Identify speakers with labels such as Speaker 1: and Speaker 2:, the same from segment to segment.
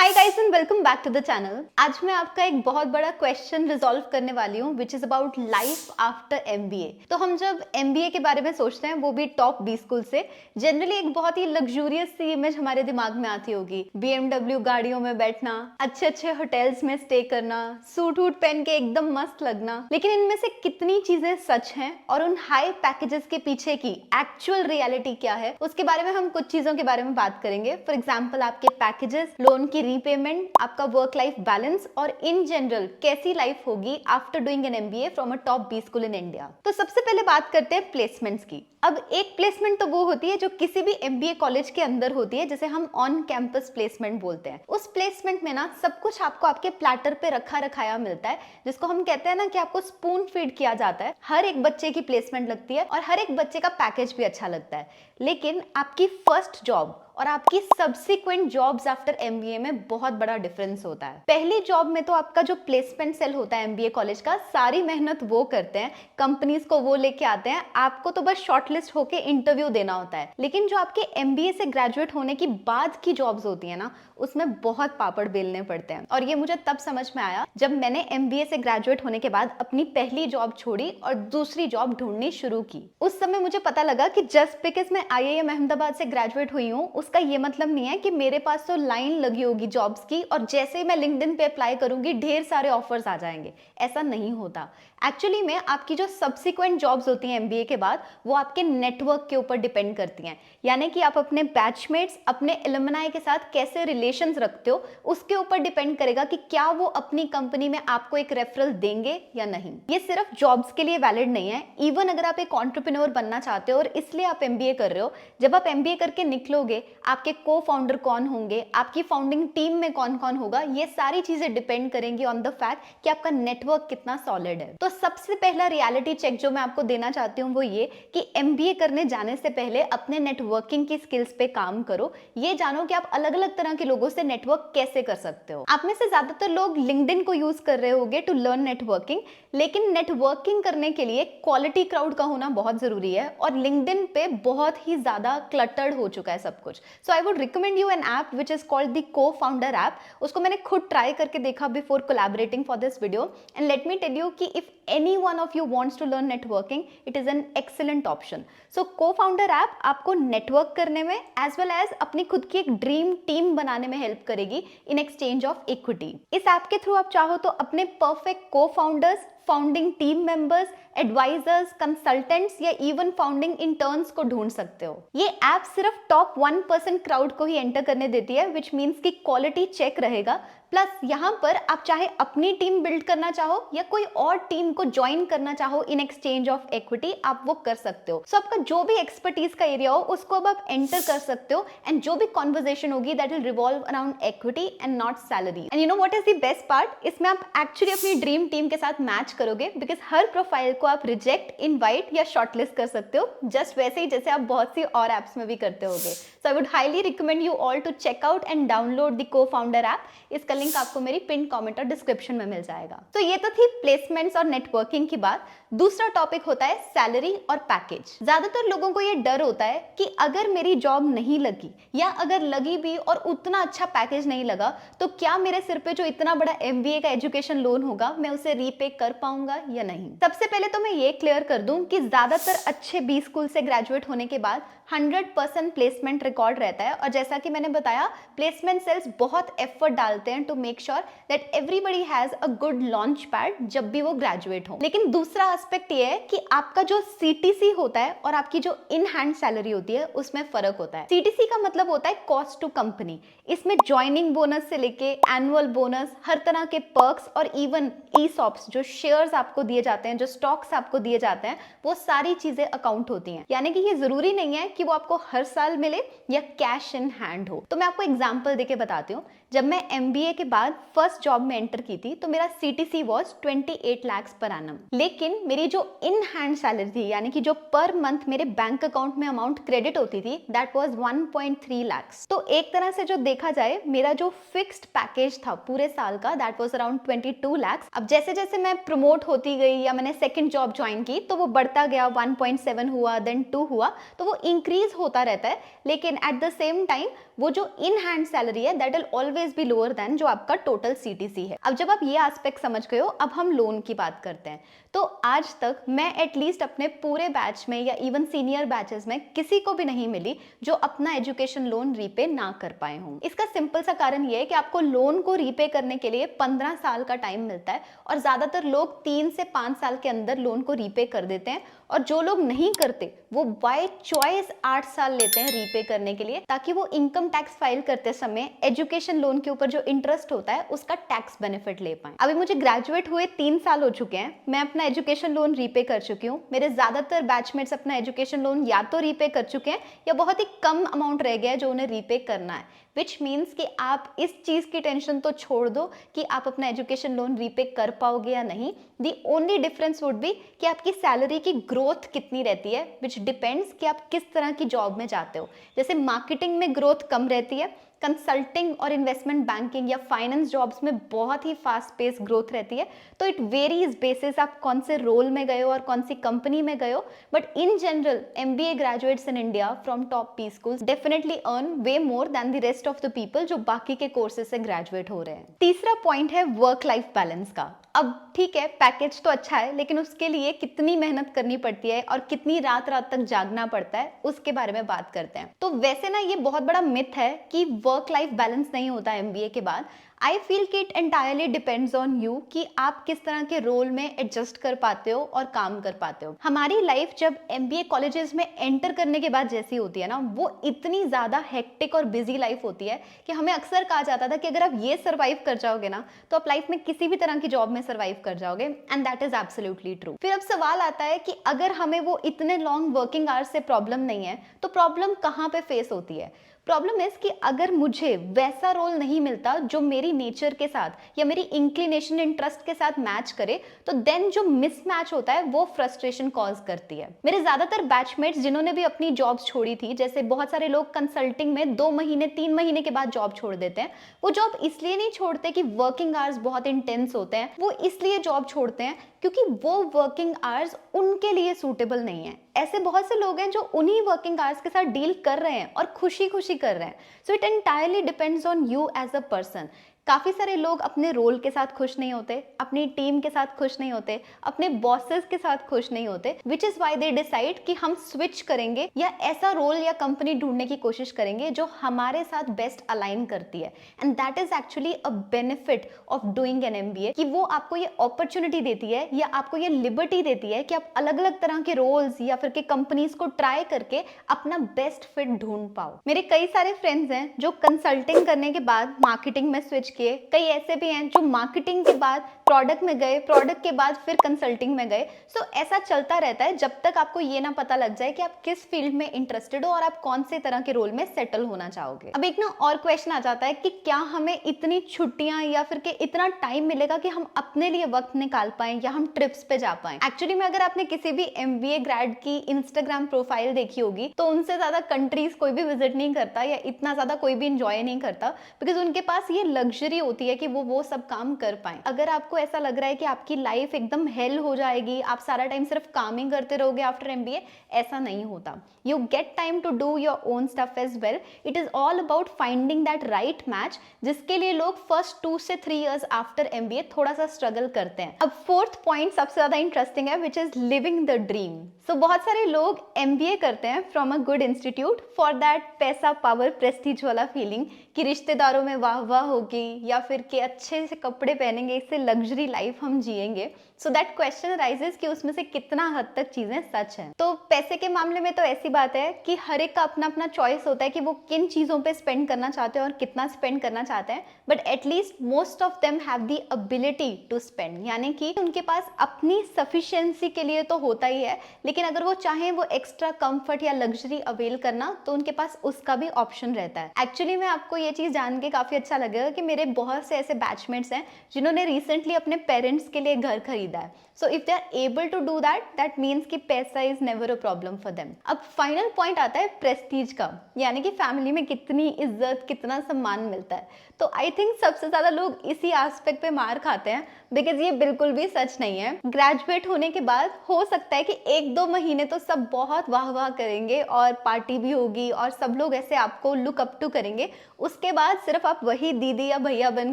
Speaker 1: Hi guys and welcome back to the channel. आज मैं आपका एक बहुत बड़ा क्वेश्चन रिजॉल्व करने वाली हूँ which is about life after MBA. तो हम जब एमबीए के बारे में सोचते हैं वो भी टॉप बी स्कूल से, जनरली एक बहुत ही लग्जूरियस सी इमेज हमारे दिमाग में आती होगी। बीएमडब्ल्यू गाड़ियों में बैठना, अच्छे अच्छे होटल्स में स्टे करना, सूट वूट पहन के एकदम मस्त लगना। लेकिन इनमें से कितनी चीजें सच हैं और उन हाई पैकेजेस के पीछे की एक्चुअल रियलिटी क्या है, उसके बारे में हम कुछ चीजों के बारे में बात करेंगे। फॉर एग्जाम्पल आपके पैकेजेस, लोन की रीपेमेंट, आपका वर्क लाइफ बैलेंस और इन जनरल कैसी लाइफ होगी after doing an MBA from a top B school in India. तो सबसे पहले बात करते हैं प्लेसमेंट्स की। अब एक प्लेसमेंट तो वो होती है जो किसी भी एमबीए कॉलेज के अंदर होती है, जिसे हम ऑन कैंपस प्लेसमेंट बोलते हैं। उस प्लेसमेंट में ना सब कुछ आपको आपके प्लेटर पे रखा रखाया मिलता है, जिसको हम कहते हैं ना कि आपको स्पून फीड किया जाता है। हर एक बच्चे की प्लेसमेंट लगती है और हर एक बच्चे का पैकेज भी अच्छा लगता है। लेकिन आपकी फर्स्ट जॉब और आपकी सब्सिक्वेंट जॉब्स आफ्टर एमबीए में बहुत बड़ा डिफरेंस होता है। पहली जॉब में तो आपका जो प्लेसमेंट सेल होता है एमबीए कॉलेज का, सारी मेहनत वो करते हैं, कंपनीज को वो लेके आते हैं, आपको तो बस शॉर्टलिस्ट होके इंटरव्यू देना होता है। लेकिन जो आपके एमबीए से ग्रेजुएट होने की बाद की जॉब्स होती है ना, उसमें बहुत पापड़ बेलने पड़ते हैं। और ये मुझे तब समझ में आया जब मैंने एमबीए से ग्रेजुएट होने के बाद अपनी पहली जॉब छोड़ी और दूसरी जॉब ढूंढनी शुरू की। उस समय मुझे पता लगा कि जस्ट बिकॉज मैं आईआईएम अहमदाबाद से ग्रेजुएट हुई हूँ, उसका ये मतलब नहीं है कि मेरे पास तो लाइन लगी होगी जॉब्स की और जैसे ही मैं लिंक्डइन पे अप्लाई करूंगी ढेर सारे ऑफर्स आ जाएंगे। ऐसा नहीं होता। एक्चुअली में आपकी जो सब्सिक्वेंट जॉब्स होती हैं एमबीए के बाद, वो आपके नेटवर्क के ऊपर डिपेंड करती हैं। यानी कि आप अपने बैचमेट्स, अपने एलुमनाई के साथ कैसे रिलेशंस रखते हो, उसके ऊपर डिपेंड करेगा कि क्या वो अपनी कंपनी में आपको एक रेफरल देंगे या नहीं। ये सिर्फ जॉब्स के लिए वैलिड नहीं है। इवन अगर आप एक एंटरप्रेन्योर बनना चाहते हो और इसलिए आप एमबीए कर रहे हो, जब आप एमबीए करके निकलोगे, आपके को फाउंडर कौन होंगे, आपकी फाउंडिंग टीम में कौन कौन होगा, ये सारी चीजें डिपेंड करेंगी ऑन द फैक्ट कि आपका नेटवर्क कितना सॉलिड है। तो सबसे पहला रियलिटी चेक जो मैं आपको देना चाहती हूँ वो ये कि एमबीए करने जाने से पहले अपने नेटवर्किंग की स्किल्स पे काम करो। ये जानो कि आप अलग अलग तरह के लोगों से नेटवर्क कैसे कर सकते हो। आप में से ज्यादातर लोग लिंक्डइन को यूज कर रहे होंगे टू लर्न नेटवर्किंग, लेकिन नेटवर्किंग करने के लिए क्वालिटी क्राउड का होना बहुत जरूरी है और लिंक्डइन पे बहुत ही ज्यादा क्लटर्ड हो चुका है सब कुछ। So I would recommend you an app which is called the cofounder app. उसको मैंने खुद ट्राई करके देखा before collaborating for this video, and let me tell you कि if any one of you wants to learn networking, it is an excellent option. So co-founder app आपको network करने में as well as अपनी खुद की एक dream team बनाने में हेल्प करेगी इन एक्सचेंज ऑफ इक्विटी। इस ऐप के थ्रू आप चाहो तो अपने perfect cofounders, founding team members, advisors, consultants या इवन फाउंडिंग इंटर्न्स को ढूंढ सकते हो। ये ऐप सिर्फ टॉप 1% क्राउड को ही एंटर करने देती है, विच मीन्स की क्वालिटी चेक रहेगा। प्लस यहाँ पर आप चाहे अपनी टीम बिल्ड करना चाहो या कोई और टीम को ज्वाइन करना चाहो इन एक्सचेंज ऑफ इक्विटी, आप वो कर सकते हो। सो आपका जो भी एक्सपर्टीज का एरिया हो उसको अब आप एंटर कर सकते हो, एंड जो भी कॉन्वर्सेशन होगी that will revolve around equity and not salary. And you know what is the best part, इसमें आप एक्चुअली अपनी ड्रीम टीम के साथ मैच करोगे, बिकॉज हर प्रोफाइल को आप रिजेक्ट, इनवाइट या शॉर्टलिस्ट कर सकते हो, जस्ट वैसे ही जैसे आप बहुत सी और एप्स में भी करते होगे। So I would highly recommend you all to check out and download the cofounder app. इसका लिंक आपको मेरी पिन कमेंट और डिस्क्रिप्शन में मिल जाएगा। तो ये तो थी प्लेसमेंट्स और नेटवर्किंग की बात। दूसरा टॉपिक होता है सैलरी और पैकेज। ज्यादातर लोगों को ये डर होता है कि अगर मेरी जॉब नहीं लगी या अगर लगी भी और उतना अच्छा पैकेज नहीं लगा, तो क्या मेरे सिर पे जो इतना बड़ा एमबीए का एजुकेशन लोन होगा मैं उसे रीपे कर पाऊंगा या नहीं। सबसे पहले तो मैं ये क्लियर कर दूं कि ज्यादातर अच्छे बी स्कूल से ग्रेजुएट होने के बाद 100% प्लेसमेंट रिकॉर्ड रहता है, और जैसा कि मैंने बताया प्लेसमेंट सेल्स बहुत एफर्ट डालते हैं to make sure that everybody has a good launch pad जब भी वो ग्रेजुएट हो। लेकिन दूसरा एस्पेक्ट ये है कि आपका जो सीटीसी होता है और आपकी जो इन हैंड सैलरी होती है उसमें फर्क होता है। सीटीसी का मतलब होता है कॉस्ट टू कंपनी। इसमें ज्वाइनिंग बोनस से लेके एनुअल बोनस, हर तरह के पर्क्स और इवन ईसॉप्स, जो शेयर्स आपको दिए जाते हैं, जो स्टॉक्स आपको दिए जाते हैं, वो सारी चीजें अकाउंट होती हैं। यानी कि ये जरूरी नहीं है कि वो आपको हर साल मिले या कैश इन हैंड हो। तो मैं आपको एग्जांपल देके बताती हूँ। जब मैं एमबीए के बाद फर्स्ट जॉब में एंटर की थी तो मेरा CTC was 28 lakh per annum, लेकिन मेरी जो इन हैंड सैलरी थी, यानी कि जो पर मंथ मेरे बैंक अकाउंट में अमाउंट क्रेडिट होती थी, दैट वाज 1.3 लाख। तो एक तरह से जो देखा जाए, मेरा जो फिक्स्ड पैकेज था पूरे साल का, दैट वाज अराउंड 22 लाख। अब जैसे जैसे मैं प्रमोट होती गई या मैंने सेकंड जॉब ज्वाइन की तो वो बढ़ता गया, 1.7 हुआ, देन 2 हुआ, तो वो इंक्रीज होता रहता है। लेकिन एट द सेम टाइम वो जो इन हैंड सैलरी है that will always be lower than जो आपका टोटल सीटीसी है। अब जब आप ये एस्पेक्ट समझ गए हो, अब हम लोन की बात करते हैं। तो आज तक मैं एटलीस्ट अपने पूरे बैच में या इवन सीनियर बैचेस में किसी को भी नहीं मिली जो अपना एजुकेशन लोन रीपे ना कर पाए हों। इसका सिंपल सा कारण ये है कि आपको लोन को रीपे करने के लिए 15 साल का टाइम मिलता है और ज्यादातर लोग 3 से 5 साल के अंदर लोन को रीपे कर देते हैं, और जो लोग नहीं करते वो बाय चॉइस 8 साल लेते हैं रीपे करने के लिए, ताकि वो इनकम टैक्स फाइल करते समय एजुकेशन लोन के ऊपर जो इंटरेस्ट होता है उसका टैक्स बेनिफिट ले पाए। अभी मुझे ग्रेजुएट हुए 3 साल हो चुके हैं, मैं अपना एजुकेशन लोन रीपे कर चुकी हूँ। मेरे ज्यादातर बैचमेट्स अपना एजुकेशन लोन या तो रीपे कर चुके हैं या बहुत ही कम अमाउंट रह गया है जो उन्हें रीपे करना है, विच मीन्स कि आप इस चीज की टेंशन तो छोड़ दो कि आप अपना एजुकेशन लोन रीपे कर पाओगे या नहीं। The only difference would be कि आपकी सैलरी की ग्रोथ कितनी रहती है, विच डिपेंड्स कि आप किस तरह की जॉब में जाते हो। जैसे मार्केटिंग में ग्रोथ कम रहती है, कंसल्टिंग और इन्वेस्टमेंट बैंकिंग या फाइनेंस जॉब्स में बहुत ही फास्ट पेस ग्रोथ रहती है। तो इट वेरीज बेसिस आप कौन से रोल में गए हो और कौन सी कंपनी में गए हो, but in general MBA graduates in India from top P schools definitely earn way more than the rest of the people जो बाकी के कोर्सेज से ग्रेजुएट हो रहे हैं। तीसरा पॉइंट है वर्क लाइफ बैलेंस का। अब ठीक है, पैकेज तो अच्छा है, लेकिन उसके लिए कितनी मेहनत करनी पड़ती है और कितनी रात रात तक जागना पड़ता है उसके बारे में बात करते हैं। तो वैसे ना ये बहुत बड़ा मिथ है कि वर्क लाइफ बैलेंस नहीं होता एमबीए के बाद। आई फील कि it entirely depends on you कि आप किस तरह के रोल में एडजस्ट कर पाते हो और काम कर पाते हो। हमारी लाइफ जब एमबीए कॉलेजेस में एंटर करने के बाद जैसी होती है ना, वो इतनी ज्यादा हेक्टिक और बिजी लाइफ होती है कि हमें अक्सर कहा जाता था कि अगर आप ये सर्वाइव कर जाओगे ना तो आप लाइफ में किसी भी तरह की जॉब में सर्वाइव कर जाओगे, and that is absolutely true. फिर अब सवाल आता है कि अगर हमें वो इतने लॉन्ग वर्किंग आवर्स से प्रॉब्लम नहीं है तो प्रॉब्लम कहाँ पे फेस होती है। प्रॉब्लम इज कि अगर मुझे वैसा रोल नहीं मिलता जो मेरी नेचर के साथ या मेरी इंक्लिनेशन इंटरेस्ट के साथ मैच करे, तो देन जो मिसमैच होता है वो फ्रस्ट्रेशन कॉज करती है। मेरे ज्यादातर बैचमेट्स जिन्होंने भी अपनी जॉब्स छोड़ी थी, जैसे बहुत सारे लोग कंसल्टिंग में 2 महीने 3 महीने के बाद जॉब छोड़ देते हैं। वो जॉब इसलिए नहीं छोड़ते कि वर्किंग आवर्स बहुत इंटेंस होते हैं, वो इसलिए जॉब छोड़ते हैं क्योंकि वो वर्किंग आवर्स उनके लिए सूटेबल नहीं है। ऐसे बहुत से लोग हैं जो उन्हीं वर्किंग आवर्स के साथ डील कर रहे हैं और खुशी खुशी कर रहे हैं। So it entirely depends on you as a person. काफी सारे लोग अपने रोल के साथ खुश नहीं होते, अपनी टीम के साथ खुश नहीं होते, अपने बॉसेस के साथ खुश नहीं होते, which is why they decide कि हम स्विच करेंगे या ऐसा रोल या कंपनी ढूंढने की कोशिश करेंगे जो हमारे साथ बेस्ट अलाइन करती है। And that is actually a benefit of doing an MBA, कि वो आपको ये अपॉर्चुनिटी देती है या आपको ये लिबर्टी देती है कि आप अलग अलग तरह के रोल्स या फिर के कंपनीज को ट्राई करके अपना बेस्ट फिट ढूंढ पाओ। मेरे कई सारे फ्रेंड्स हैं जो कंसल्टिंग करने के बाद मार्केटिंग में स्विच किए, कई ऐसे भी हैं जो मार्केटिंग के बाद प्रोडक्ट में गए, प्रोडक्ट के बाद फिर कंसल्टिंग में गए। सो ऐसा चलता रहता है जब तक आपको ये ना पता लग जाए कि आप किस फील्ड में इंटरेस्टेड हो और आप कौन से तरह के रोल में सेटल होना चाहोगे। अब एक ना और क्वेश्चन आ जाता है कि क्या हमें इतनी छुट्टियां या फिर के इतना टाइम मिलेगा कि हम अपने लिए वक्त निकाल पाएं या हम ट्रिप्स पे जा पाएं। एक्चुअली में अगर आपने किसी भी एमबीए ग्रेड की इंस्टाग्राम प्रोफाइल देखी होगी तो उनसे ज्यादा कंट्रीज कोई भी विजिट नहीं करता या इतना ज्यादा कोई भी इंजॉय नहीं करता, बिकॉज उनके पास ये लग्जरी होती है कि वो सब काम कर पाए। अगर आपको ऐसा लग रहा है कि आपकी लाइफ एकदम हेल हो जाएगी, आप सारा टाइम सिर्फ काम ही करते रहोगे आफ्टर एमबीए, ऐसा नहीं होता। You get time to do your own stuff as well. It is all about finding that right match, जिसके लिए लोग फर्स्ट 2 से 3 इयर्स आफ्टर एमबीए थोड़ा सा स्ट्रगल करते हैं। अब फोर्थ पॉइंट सबसे ज्यादा इंटरेस्टिंग है, which is living the dream. So बहुत सारे लोग एमबीए करते हैं from a good institute for that पैसा पावर प्रेस्टीज वाला फीलिंग कि रिश्तेदारों में वाह वाह होगी या फिर के अच्छे से कपड़े पहनेंगे, इससे लग्जरी लाइफ हम जिएंगे। सो दैट क्वेश्चन राइजेस कि उसमें से कितना हद तक चीजें सच हैं। तो पैसे के मामले में तो ऐसी बात है कि हर एक का अपना अपना चॉइस होता है कि वो किन चीजों पे स्पेंड करना चाहते हैं और कितना स्पेंड करना चाहते हैं, but at least most of them have the ability to spend, यानी कि उनके पास अपनी सफिशिएंसी के लिए तो होता ही है, लेकिन अगर वो चाहें वो एक्स्ट्रा कंफर्ट या लग्जरी अवेल करना तो उनके पास उसका भी ऑप्शन रहता है। एक्चुअली में आपको ये चीज जान के काफी अच्छा लगेगा कि मेरे बहुत से ऐसे बैचमेट्स हैं जिन्होंने रिसेंटली अपने पेरेंट्स के लिए घर खरीदा है। So if they are able to do that means कि पैसा is never a problem for them. अब फाइनल पॉइंट आता है प्रेस्टीज का, यानी कि फैमिली में कितनी इज्जत, कितना सम्मान मिलता है। तो आई थिंक सबसे ज्यादा लोग इसी एस्पेक्ट पे मार खाते हैं, बिकॉज ये बिल्कुल भी सच नहीं है। ग्रेजुएट होने के बाद हो सकता है कि 1-2 महीने तो सब बहुत वाह वाह करेंगे और पार्टी भी होगी और सब लोग ऐसे आपको लुक अप टू करेंगे। उसके बाद सिर्फ आप वही दीदी या भैया बन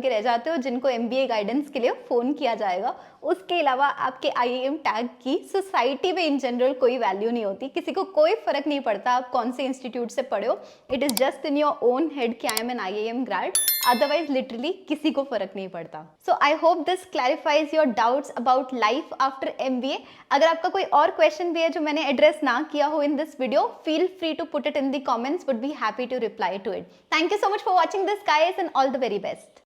Speaker 1: के रह जाते हो जिनको MBA गाइडेंस के लिए फोन किया जाएगा। उसके अलावा आपके IIM टैग की सोसाइटी में इन जनरल कोई वैल्यू नहीं होती। किसी को कोई फर्क नहीं पड़ता आप कौन से इंस्टीट्यूट से पढ़े हो। It is just in your own head कि I am an IIM grade, otherwise literally किसी को फर्क नहीं पड़ता। So I hope this clarifies your doubts about life after MBA। अगर आपका कोई और क्वेश्चन भी है जो मैंने एड्रेस ना किया हो in this video, feel free to put it in the comments, would be happy to reply to it. Thank you so much for watching this guys and all the very best.